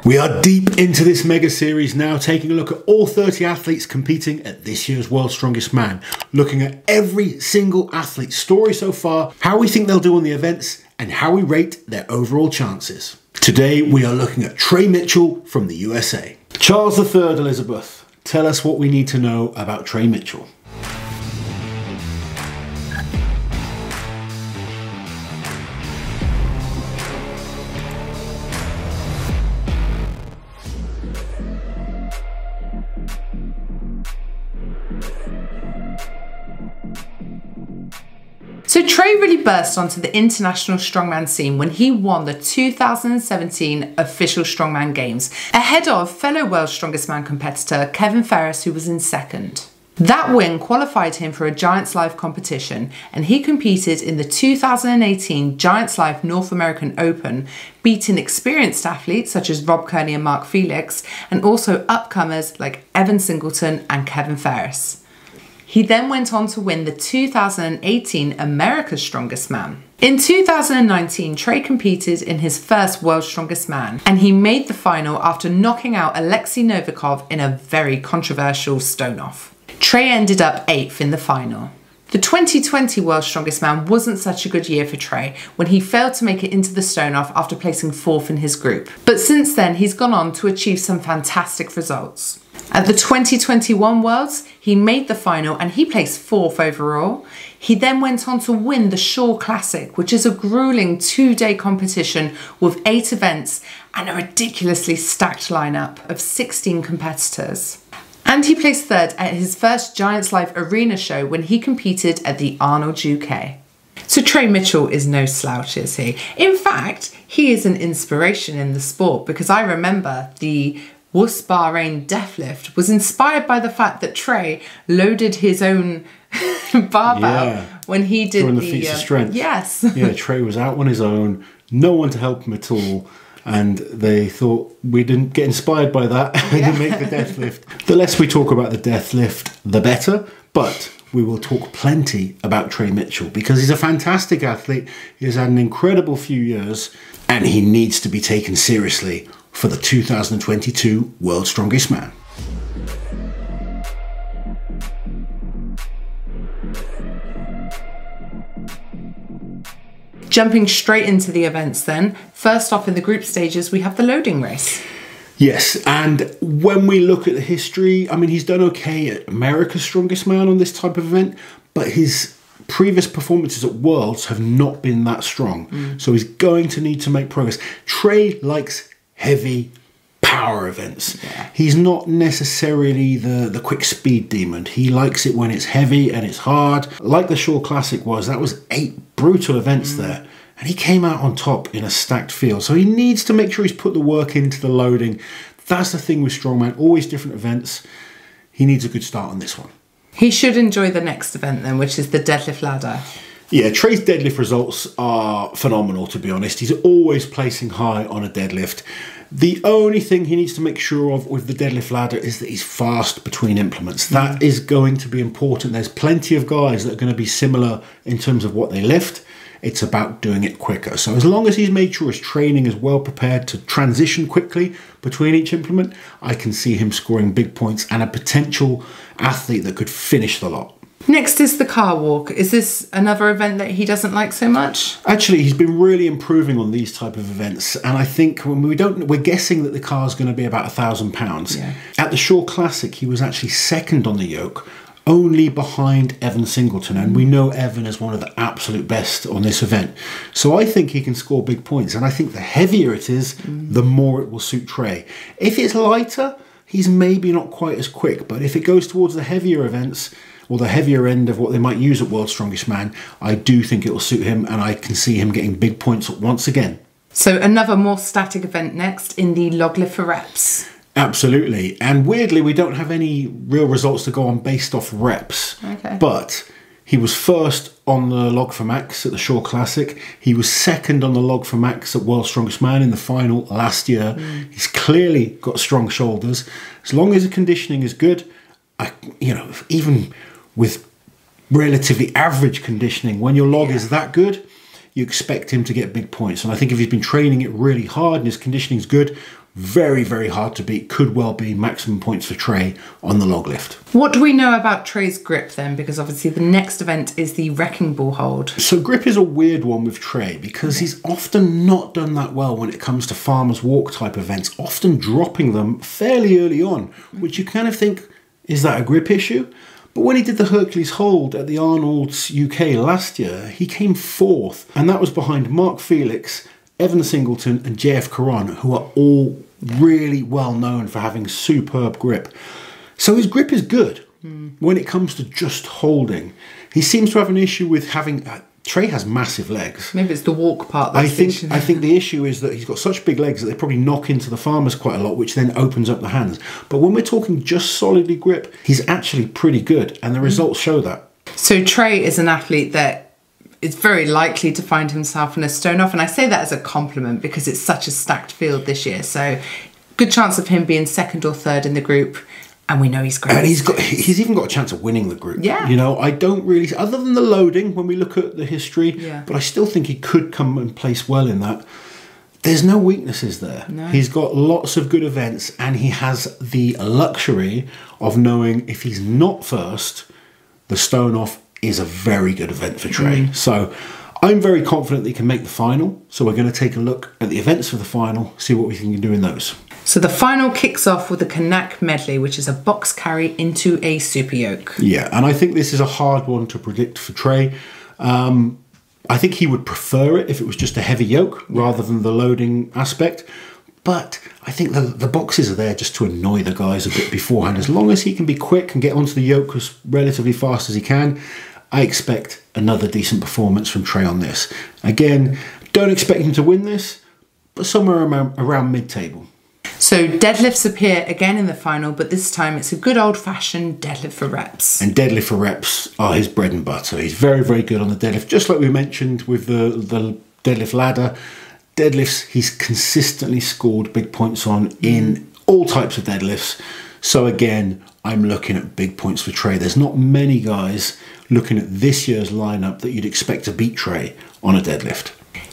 We are deep into this mega series now, taking a look at all 30 athletes competing at this year's World's Strongest Man, looking at every single athlete's story so far, how we think they'll do on the events, and how we rate their overall chances. Today we are looking at Trey Mitchell from the USA. Charles III, Elizabeth, tell us what we need to know about Trey Mitchell. So Trey really burst onto the international strongman scene when he won the 2017 official strongman games, ahead of fellow World's Strongest Man competitor Kevin Ferris, who was in second. That win qualified him for a Giants Life competition, and he competed in the 2018 Giants Life North American Open, beating experienced athletes such as Rob Kearney and Mark Felix, and also upcomers like Evan Singleton and Kevin Ferris. He then went on to win the 2018 America's Strongest Man. In 2019, Trey competed in his first World's Strongest Man, and he made the final after knocking out Alexei Novikov in a very controversial stone-off. Trey ended up 8th in the final. The 2020 World's Strongest Man wasn't such a good year for Trey when he failed to make it into the stone-off after placing 4th in his group. But since then, he's gone on to achieve some fantastic results. At the 2021 Worlds, he made the final and he placed 4th overall. He then went on to win the Shaw Classic, which is a grueling 2-day competition with 8 events and a ridiculously stacked lineup of 16 competitors. And he placed 3rd at his first Giants Life Arena show when he competed at the Arnold UK. So Trey Mitchell is no slouch, is he? In fact, he is an inspiration in the sport, because I remember the Wuss Bahrain deadlift was inspired by the fact that Trey loaded his own barbell when he did during the feats of strength. Yes. Yeah, Trey was out on his own, no one to help him at all, and they thought we didn't get inspired by that and make the deadlift. The less we talk about the deadlift, the better, but we will talk plenty about Trey Mitchell because he's a fantastic athlete. He has had an incredible few years and he needs to be taken seriously for the 2022 World's Strongest Man. Jumping straight into the events then, first off in the group stages we have the loading race. Yes, and when we look at the history, I mean, he's done okay at America's Strongest Man on this type of event, but his previous performances at Worlds have not been that strong. So he's going to need to make progress. Trey likes heavy power events. He's not necessarily the quick speed demon. He likes it when it's heavy and it's hard. Like the Shaw Classic was, that was 8 brutal events there. And he came out on top in a stacked field. So he needs to make sure he's put the work into the loading. That's the thing with Strongman, always different events. He needs a good start on this one. He should enjoy the next event then, which is the Deadlift Ladder. Yeah, Trey's deadlift results are phenomenal, to be honest. He's always placing high on a deadlift. The only thing he needs to make sure of with the deadlift ladder is that he's fast between implements. That is going to be important. There's plenty of guys that are going to be similar in terms of what they lift. It's about doing it quicker. So as long as he's made sure his training is well prepared to transition quickly between each implement, I can see him scoring big points and a potential athlete that could finish the lot. Next is the car walk. Is this another event that he doesn't like so much? Actually, he's been really improving on these type of events, and I think when we're guessing that the car's going to be about £1,000. Yeah. At the Shaw Classic, he was actually second on the yoke, only behind Evan Singleton, and we know Evan is one of the absolute best on this event. So I think he can score big points, and I think the heavier it is, the more it will suit Trey. If it's lighter, he's maybe not quite as quick, but if it goes towards the heavier events, or the heavier end of what they might use at World's Strongest Man, I do think it will suit him, and I can see him getting big points once again. So another more static event next in the log lift for reps. Absolutely. And weirdly, we don't have any real results to go on based off reps. Okay. But he was first on the log for max at the Shore Classic. He was second on the log for max at World's Strongest Man in the final last year. He's clearly got strong shoulders. As long as the conditioning is good, even with relatively average conditioning, when your log is that good, you expect him to get big points. And I think if he's been training it really hard and his conditioning's good, very, very hard to beat. Could well be maximum points for Trey on the log lift. What do we know about Trey's grip then? Because obviously the next event is the Wrecking Ball hold. So grip is a weird one with Trey because he's often not done that well when it comes to farmer's walk type events, often dropping them fairly early on, which you kind of think, is that a grip issue? But when he did the Hercules hold at the Arnold's UK last year, he came fourth, and that was behind Mark Felix, Evan Singleton and JF Caron, who are all really well known for having superb grip. So his grip is good when it comes to just holding. He seems to have an issue with having... Trey has massive legs. Maybe it's the walk part. I think the issue is that he's got such big legs that they probably knock into the farmers quite a lot, which then opens up the hands. But when we're talking just solidly grip, he's actually pretty good, and the results show that. So Trey is an athlete that is very likely to find himself in a stone off, and I say that as a compliment because it's such a stacked field this year. So good chance of him being second or third in the group. And we know he's great. And he's even got a chance of winning the group. Yeah. You know, I don't really, other than the loading, when we look at the history, but I still think he could come and place well in that. There's no weaknesses there. No. He's got lots of good events, and he has the luxury of knowing if he's not first, the stone off is a very good event for Trey. So I'm very confident that he can make the final. So we're going to take a look at the events for the final, see what we can do in those. So the final kicks off with the Kanek Medley, which is a box carry into a super yoke. Yeah, and I think this is a hard one to predict for Trey. I think he would prefer it if it was just a heavy yoke rather than the loading aspect. But I think the boxes are there just to annoy the guys a bit beforehand. As long as he can be quick and get onto the yoke as relatively fast as he can, I expect another decent performance from Trey on this. Again, don't expect him to win this, but somewhere around mid-table. So deadlifts appear again in the final, but this time it's a good old-fashioned deadlift for reps. And deadlift for reps are his bread and butter. He's very, very good on the deadlift. Just like we mentioned with the Deadlift Ladder, deadlifts he's consistently scored big points on in all types of deadlifts. So again, I'm looking at big points for Trey. There's not many guys looking at this year's lineup that you'd expect to beat Trey on a deadlift.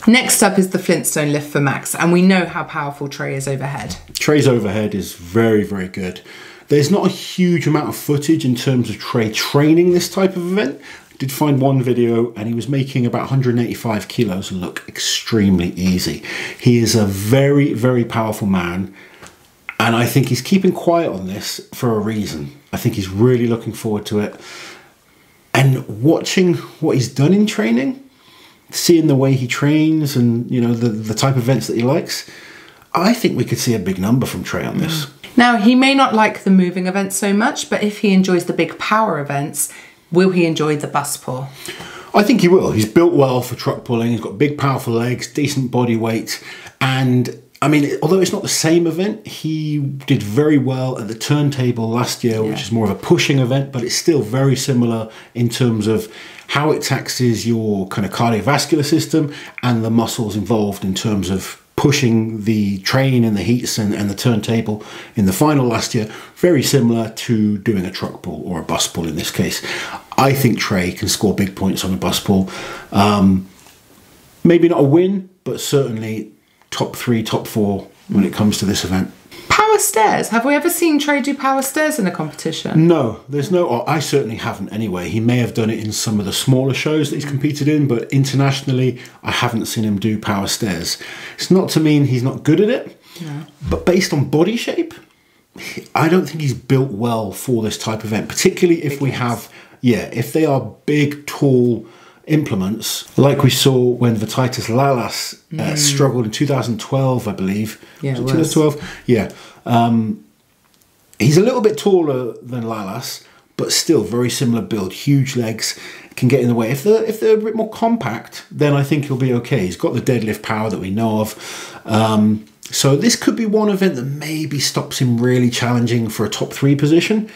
Next up is the Flintstone lift for max, and we know how powerful Trey is overhead. Trey's overhead is very, very good. There's not a huge amount of footage in terms of Trey training this type of event. I did find one video and he was making about 185 kilos look extremely easy. He is a very, very powerful man, and I think he's keeping quiet on this for a reason. I think he's really looking forward to it. And watching what he's done in training, seeing the way he trains and, you know, the type of events that he likes, I think we could see a big number from Trey on this. Now, he may not like the moving events so much, but if he enjoys the big power events, will he enjoy the bus pull? I think he will. He's built well for truck pulling. He's got big, powerful legs, decent body weight. And, I mean, although it's not the same event, he did very well at the turntable last year, which is more of a pushing event, but it's still very similar in terms of how it taxes your kind of cardiovascular system and the muscles involved in terms of pushing the train and the heats and the turntable in the final last year. Very similar to doing a truck pull or a bus pull in this case. I think Trey can score big points on a bus pull. Maybe not a win, but certainly top 3, top 4 when it comes to this event. Power stairs. Have we ever seen Trey do power stairs in a competition? No, there's no, or I certainly haven't anyway. He may have done it in some of the smaller shows that he's competed in, but internationally, I haven't seen him do power stairs. It's not to mean he's not good at it, but based on body shape, I don't think he's built well for this type of event, particularly if we have, if they are big, tall implements, like we saw when Vitatis Lalas struggled in 2012, I believe. Yeah, it was. 2012? Yeah. He's a little bit taller than Lalas, but still very similar build, huge legs, can get in the way. If they're a bit more compact, then I think he'll be okay. He's got the deadlift power that we know of. So this could be one event that maybe stops him really challenging for a top 3 position.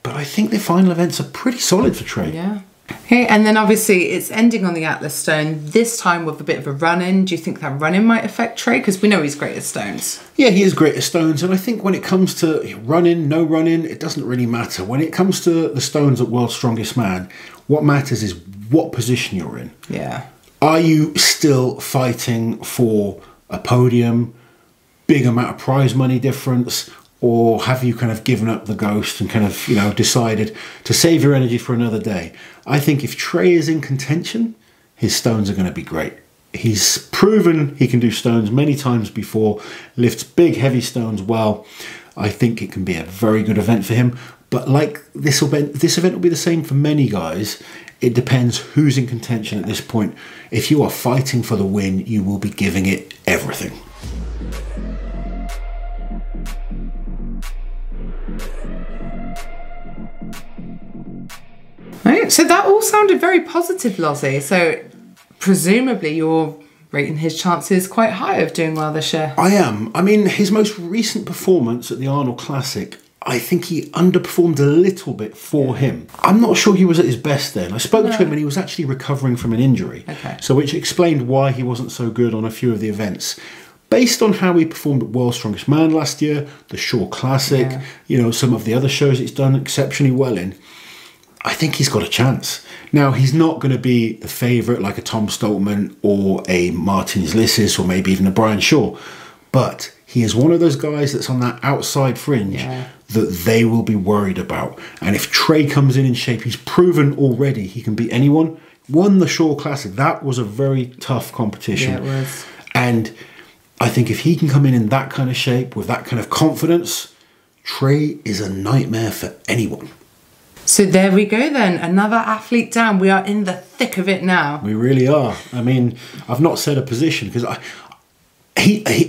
But I think the final events are pretty solid for Trey. Yeah. Okay, and then obviously it's ending on the Atlas stone, this time with a bit of a run-in. Do you think that run-in might affect Trey? Because we know he's great at stones. Yeah, he is great at stones, and I think when it comes to run-in, no run-in, it doesn't really matter. When it comes to the stones at World's Strongest Man, what matters is what position you're in. Yeah. Are you still fighting for a podium, big amount of prize money difference, or have you kind of given up the ghost and kind of, you know, decided to save your energy for another day? I think if Trey is in contention, his stones are going to be great. He's proven he can do stones many times before, lifts big, heavy stones well. I think it can be a very good event for him. But like this event will be the same for many guys. It depends who's in contention at this point. If you are fighting for the win, you will be giving it everything. Right, so that all sounded very positive, Lozzie. So presumably you're rating his chances quite high of doing well this year. I am. I mean, his most recent performance at the Arnold Classic, I think he underperformed a little bit for him. I'm not sure he was at his best then. I spoke to him and he was actually recovering from an injury. Okay. So which explained why he wasn't so good on a few of the events. Based on how he performed at World's Strongest Man last year, the Shaw Classic, you know, some of the other shows he's done exceptionally well in, I think he's got a chance. Now, he's not going to be the favourite like a Tom Stoltman or a Martin Zlissis or maybe even a Brian Shaw. But he is one of those guys that's on that outside fringe that they will be worried about. And if Trey comes in shape, he's proven already he can beat anyone. Won the Shaw Classic. That was a very tough competition. Yeah, it was. And I think if he can come in that kind of shape with that kind of confidence, Trey is a nightmare for anyone. So there we go then, another athlete down. We are in the thick of it now. We really are. I mean, I've not said a position because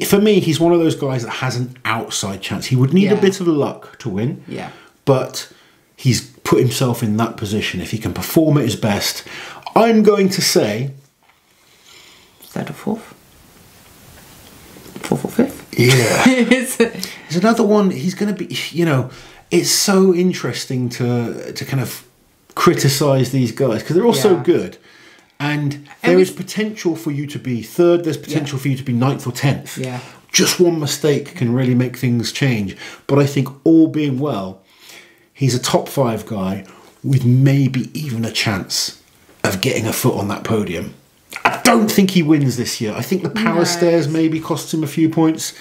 for me, he's one of those guys that has an outside chance. He would need a bit of luck to win. Yeah. But he's put himself in that position. If he can perform at his best, I'm going to say... Third or fourth? Fourth or fifth? Yeah. There's another one. He's going to be, you know... It's so interesting to kind of criticise these guys because they're all so good. And there is potential for you to be third. There's potential for you to be 9th or 10th. Yeah. Just one mistake can really make things change. But I think all being well, he's a top 5 guy with maybe even a chance of getting a foot on that podium. I don't think he wins this year. I think the power stairs maybe cost him a few points.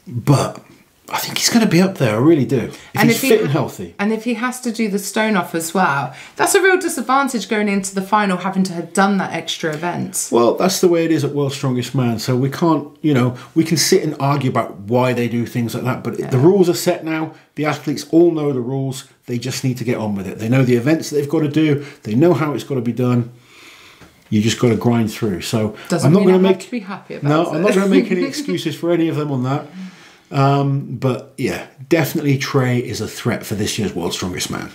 But... I think he's going to be up there, I really do. If he's fit and healthy. And if he has to do the stone off as well, that's a real disadvantage going into the final, having to have done that extra event. Well, that's the way it is at World's Strongest Man. So we can't, you know, we can sit and argue about why they do things like that. But the rules are set now. The athletes all know the rules. They just need to get on with it. They know the events that they've got to do. They know how it's got to be done. You just got to grind through. So I'm not going to be happy about it. No, I'm not going to make any excuses for any of them on that. But yeah, definitely Trey is a threat for this year's World's Strongest Man.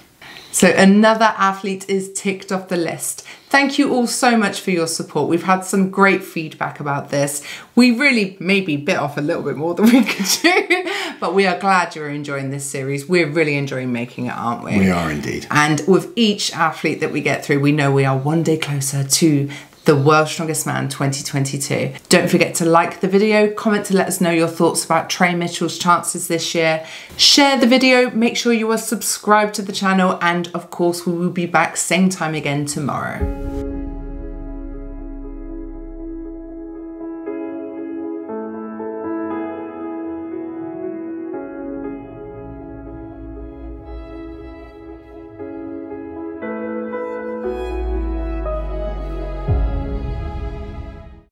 So another athlete is ticked off the list. Thank you all so much for your support. We've had some great feedback about this. We really maybe bit off a little bit more than we could do, but we are glad you're enjoying this series. We're really enjoying making it, aren't we? We are indeed. And with each athlete that we get through, we know we are one day closer to the World's Strongest Man 2022. Don't forget to like the video, comment to let us know your thoughts about Trey Mitchell's chances this year. Share the video, make sure you are subscribed to the channel, and of course we will be back same time again tomorrow.